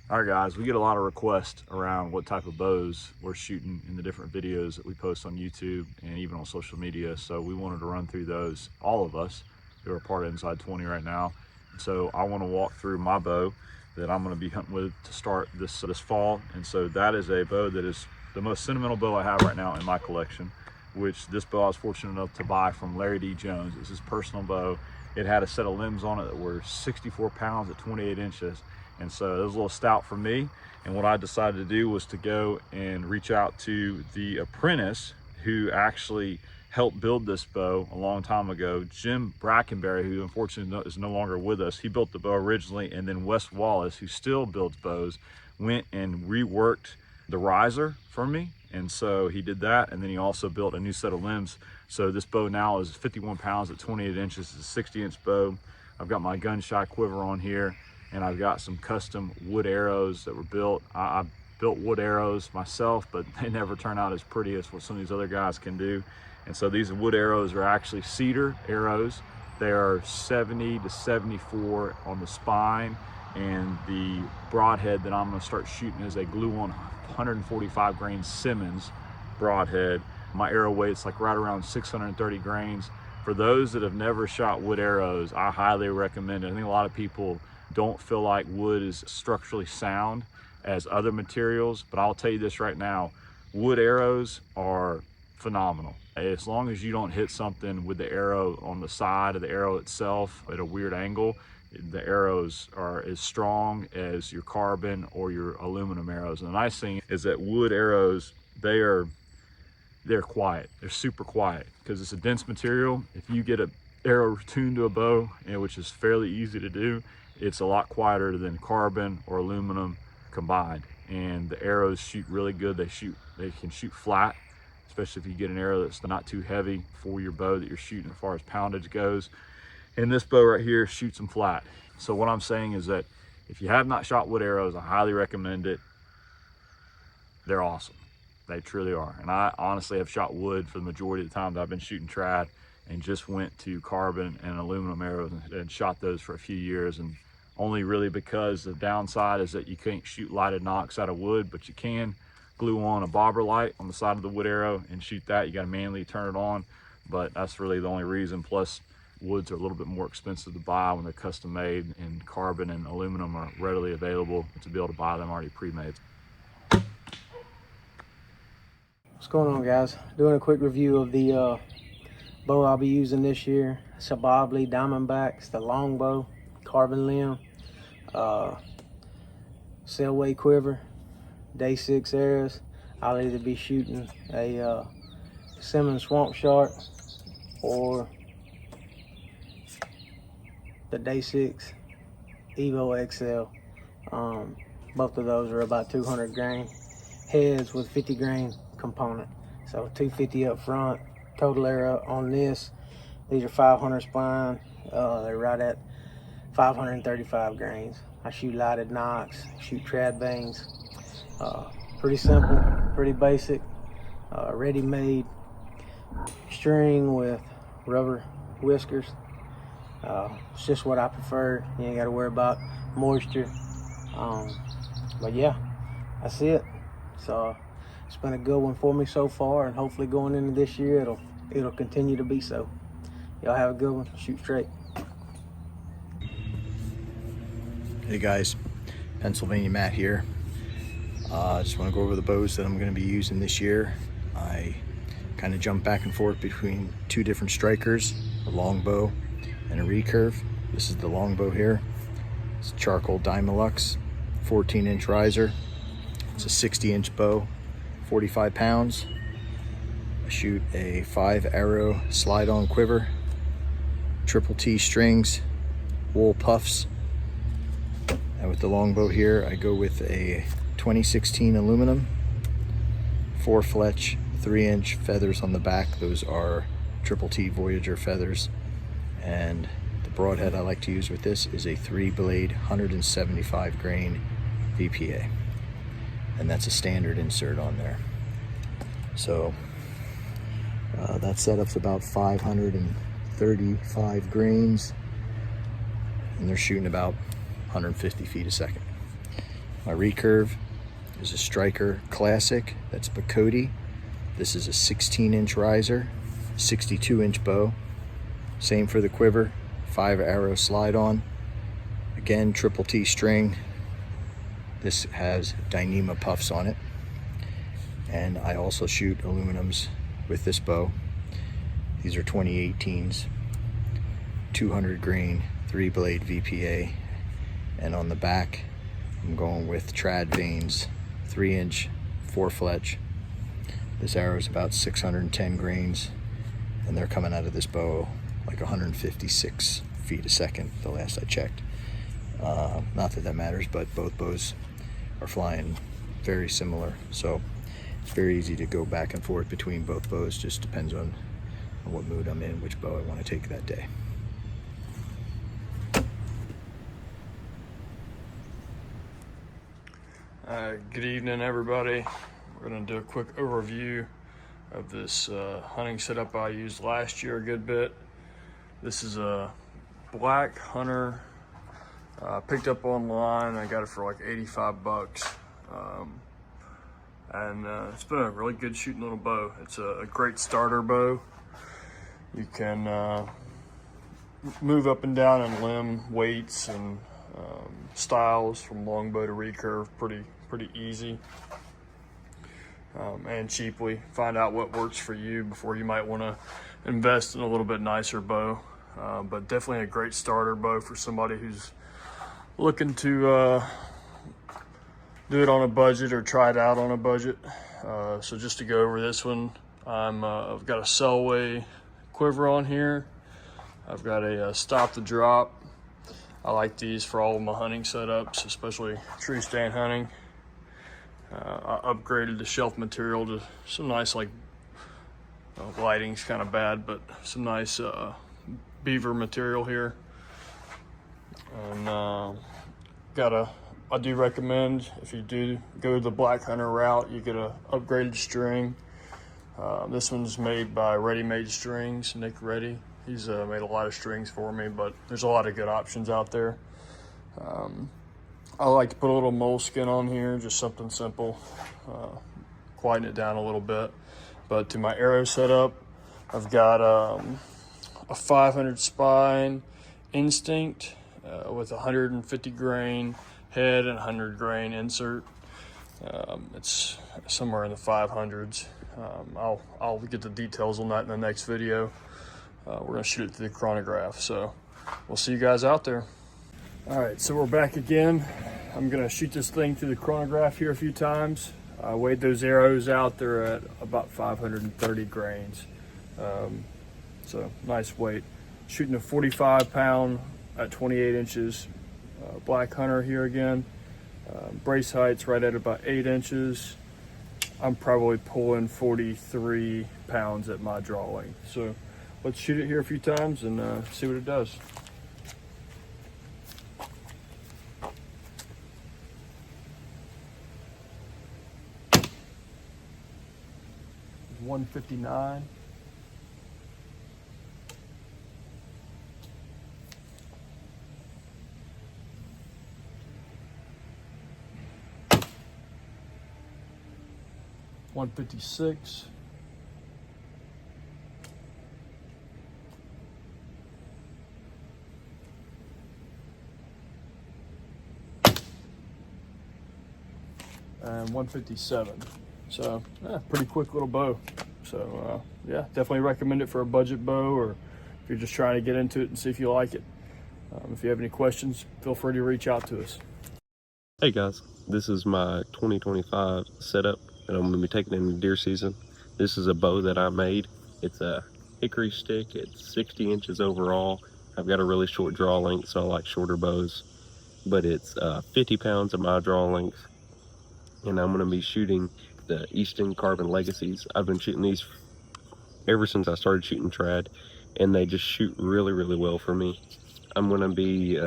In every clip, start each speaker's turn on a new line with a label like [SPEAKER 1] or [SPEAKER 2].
[SPEAKER 1] All right, guys, we get a lot of requests around what type of bows we're shooting in the different videos that we post on YouTube and even on social media. So we wanted to run through those, all of us who are part of Inside 20 right now. So I want to walk through my bow that I'm going to be hunting with to start this fall. And so that is a bow that is the most sentimental bow I have right now in my collection, which this bow I was fortunate enough to buy from Larry D. Jones. It's his personal bow. It had a set of limbs on it that were 64 pounds at 28 inches. And so it was a little stout for me. And what I decided to do was to go and reach out to the apprentice who actually helped build this bow a long time ago, Jim Brackenberry, who unfortunately is no longer with us. He built the bow originally, and then Wes Wallace, who still builds bows, went and reworked the riser for me. And so he did that, and then he also built a new set of limbs. So this bow now is 51 pounds at 28 inches. It's a 60-inch bow. I've got my gun-shy quiver on here, and I've got some custom wood arrows that were built. I built wood arrows myself, but they never turn out as pretty as what some of these other guys can do. And so these wood arrows are actually cedar arrows. They are 70 to 74 on the spine, and the broadhead that I'm gonna start shooting is a glue-on 145 grain Simmons broadhead. My arrow weight's like right around 630 grains. For those that have never shot wood arrows, I highly recommend it. I think a lot of people don't feel like wood is structurally sound as other materials, but I'll tell you this right now, wood arrows are phenomenal. As long as you don't hit something with the arrow on the side of the arrow itself at a weird angle, the arrows are as strong as your carbon or your aluminum arrows. And the nice thing is that wood arrows, they're quiet. They're super quiet because it's a dense material. If you get an arrow tuned to a bow, which is fairly easy to do, it's a lot quieter than carbon or aluminum combined. And the arrows shoot really good. They can shoot flat, especially if you get an arrow that's not too heavy for your bow that you're shooting as far as poundage goes. And this bow right here shoots them flat. So what I'm saying is that if you have not shot wood arrows, I highly recommend it. They're awesome. They truly are. And I honestly have shot wood for the majority of the time that I've been shooting trad, and just went to carbon and aluminum arrows and shot those for a few years. And only really because the downside is that you can't shoot lighted nocks out of wood, but you can glue on a bobber light on the side of the wood arrow and shoot that. You got to manually turn it on, but that's really the only reason. Plus woods are a little bit more expensive to buy when they're custom made, and carbon and aluminum are readily available to be able to buy them already pre-made.
[SPEAKER 2] What's going on, guys? Doing a quick review of the bow I'll be using this year. It's a Bobley Diamondback. It's the Longbow, carbon limb, sail weight quiver, day 6 arrows. I'll either be shooting a Simmons Swamp Shark or the day 6 Evo XL. Both of those are about 200 grain heads with 50 grain component. So 250 up front. Total arrow on this, these are 500 spine. They're right at 535 grains. I shoot lighted nocks, shoot trad bangs. Pretty simple, pretty basic, ready-made string with rubber whiskers. It's just what I prefer. You ain't got to worry about moisture. But yeah, that's it. So it's been a good one for me so far, and hopefully going into this year it'll continue to be so. Y'all have a good one. Shoot straight.
[SPEAKER 3] Hey guys, Pennsylvania Matt here. I just want to go over the bows that I'm going to be using this year. I kind of jump back and forth between two different strikers, a Longbow and a Recurve. This is the Longbow here. It's a charcoal Dymalux, 14-inch riser. It's a 60-inch bow, 45 pounds. I shoot a 5-arrow slide-on quiver, triple T strings, wool puffs. And with the Longbow here, I go with a 2016 aluminum, 4-fletch, 3-inch feathers on the back. Those are triple T Voyager feathers. And the broadhead I like to use with this is a 3-blade, 175 grain VPA. And that's a standard insert on there. So that setup's about 535 grains, and they're shooting about 150 feet a second. My recurve is a Striker Classic. That's Bacote. This is a 16-inch riser, 62-inch bow. Same for the quiver, 5-arrow slide-on. Again, triple T string. This has Dyneema puffs on it. And I also shoot aluminums with this bow. These are 2018s, 200 grain, 3-blade VPA. And on the back, I'm going with trad vanes, 3-inch, 4-fletch. This arrow is about 610 grains, and they're coming out of this bow like 156 feet a second, the last I checked. Not that that matters, but both bows are flying very similar. So it's very easy to go back and forth between both bows. Just depends on what mood I'm in, which bow I want to take that day.
[SPEAKER 4] Good evening, everybody. We're going to do a quick overview of this hunting setup I used last year a good bit. This is a Black Hunter. Picked up online. I got it for like 85 bucks. It's been a really good shooting little bow. It's a great starter bow. You can move up and down in limb weights and styles from Longbow to Recurve pretty easy and cheaply. Find out what works for you before you might want to invest in a little bit nicer bow. But definitely a great starter bow for somebody who's looking to do it on a budget or try it out on a budget. So just to go over this one, I've got a Selway quiver on here. I've got a stop the drop. I like these for all of my hunting setups, especially tree stand hunting. I upgraded the shelf material to some nice, like, lighting's kind of bad, but some nice beaver material here. And I do recommend, if you do go the Black Hunter route, you get a upgraded string. This one's made by Ready Made Strings, Nick Reddy. He's made a lot of strings for me, but there's a lot of good options out there. I like to put a little moleskin on here, just something simple, quieten it down a little bit. But to my arrow setup, I've got a 500 spine Instinct with 150 grain head and 100 grain insert. It's somewhere in the 500s. I'll get the details on that in the next video. We're gonna shoot it through the chronograph, so we'll see you guys out there. All right, so we're back again. I'm gonna shoot this thing through the chronograph here a few times. I weighed those arrows out. They're at about 530 grains. So nice weight. Shooting a 45 pound at 28 inches. Black Hunter here again. Brace height's right at about 8 inches. I'm probably pulling 43 pounds at my draw length. So let's shoot it here a few times and see what it does. 159. $156. And 157. So pretty quick little bow. So yeah, definitely recommend it for a budget bow, or if you're just trying to get into it and see if you like it. If you have any questions, feel free to reach out to us.
[SPEAKER 5] Hey guys, this is my 2025 setup that I'm going to be taking in the deer season. This is a bow that I made. It's a hickory stick. It's 60 inches overall. I've got a really short draw length, so I like shorter bows. But it's 50 pounds of my draw length. And I'm going to be shooting the Easton Carbon Legacies. I've been shooting these ever since I started shooting trad, and they just shoot really, really well for me. I'm going to be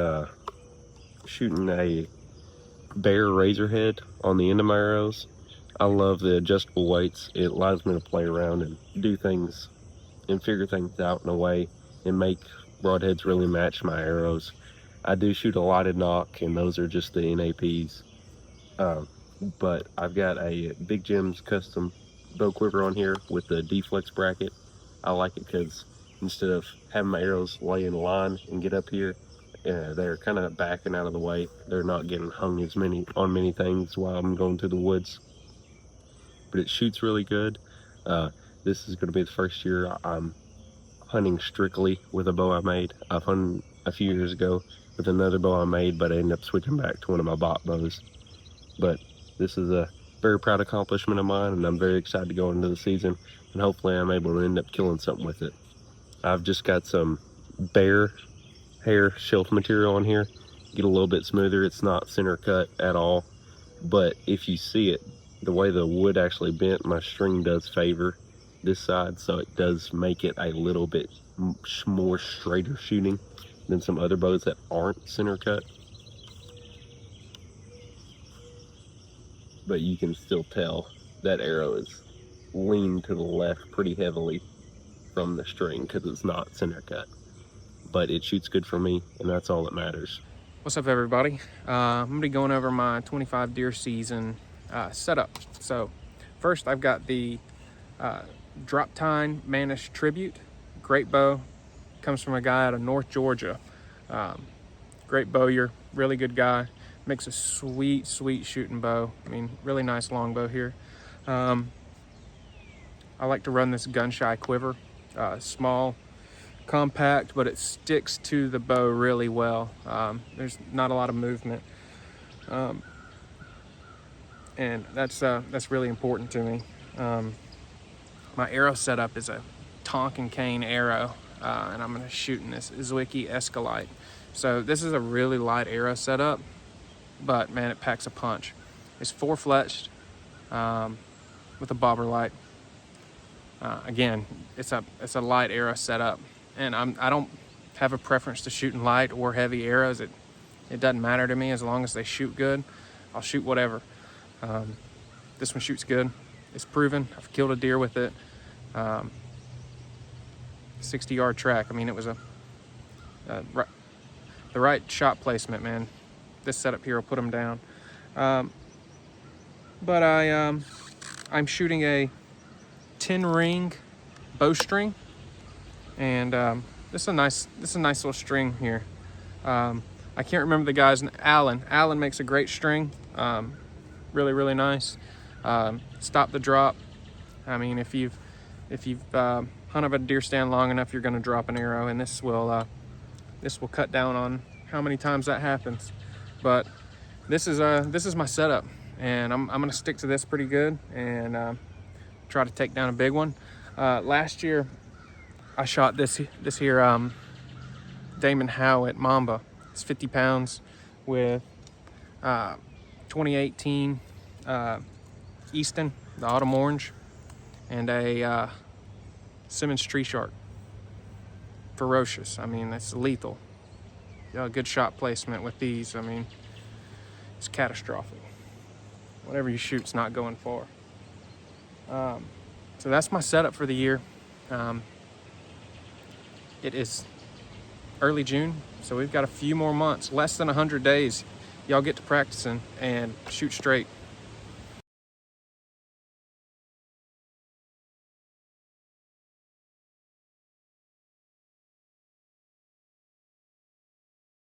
[SPEAKER 5] shooting a Bear razor head on the end of my arrows. I love the adjustable weights. It allows me to play around and do things and figure things out in a way and make broadheads really match my arrows. I do shoot a lighted knock, and those are just the NAPs. But I've got a Big Jim's custom bow quiver on here with the D-flex bracket. I like it because instead of having my arrows lay in line and get up here, they're kind of backing out of the way. They're not getting hung on many things while I'm going through the woods. But it shoots really good. This is going to be the first year I'm hunting strictly with a bow I made. I've hunted a few years ago with another bow I made, but I ended up switching back to one of my bot bows. But this is a very proud accomplishment of mine, and I'm very excited to go into the season, and hopefully I'm able to end up killing something with it. I've just got some bear hair shelf material on here, get a little bit smoother. It's not center cut at all, but if you see it, the way the wood actually bent, my string does favor this side, so it does make it a little bit more straighter shooting than some other bows that aren't center cut. But you can still tell that arrow is leaned to the left pretty heavily from the string because it's not center cut. But it shoots good for me, and that's all that matters.
[SPEAKER 6] What's up, everybody? I'm gonna be going over my 25 deer season setup. So first, I've got the Drop Tine Manish Tribute. Great bow. Comes from a guy out of North Georgia. Great bowyer, really good guy. Makes a sweet shooting bow. I mean, really nice longbow here. I like to run this gun shy quiver. Small, compact, but it sticks to the bow really well. There's not a lot of movement, and that's really important to me. My arrow setup is a Tonkin cane arrow, and I'm going to shoot in this Zwickey Escalite. So this is a really light arrow setup, but man, it packs a punch. It's 4-fletched with a bobber light. Again, it's a light arrow setup, and I don't have a preference to shooting light or heavy arrows. It doesn't matter to me as long as they shoot good. I'll shoot whatever. This one shoots good. It's proven. I've killed a deer with it. 60-yard track. I mean, it was the right shot placement, man. This setup here will put them down. But I'm shooting a 10-ring bowstring, and this is a nice little string here. I can't remember the guy's name. Alan makes a great string. Really nice. Stop the drop. I mean, if you've hunted a deer stand long enough, you're going to drop an arrow, and this will cut down on how many times that happens. But this is my setup, and I'm going to stick to this pretty good and try to take down a big one. Last year, I shot this here Damon Howitt Mamba. It's 50 pounds with 2018 Easton, the Autumn Orange, and a Simmons Tree Shark. Ferocious. I mean, that's lethal. Good shot placement with these. I mean, it's catastrophic. Whatever you shoot's not going far. So that's my setup for the year. It is early June, so we've got a few more months, less than 100 days. Y'all get to practicing and shoot straight.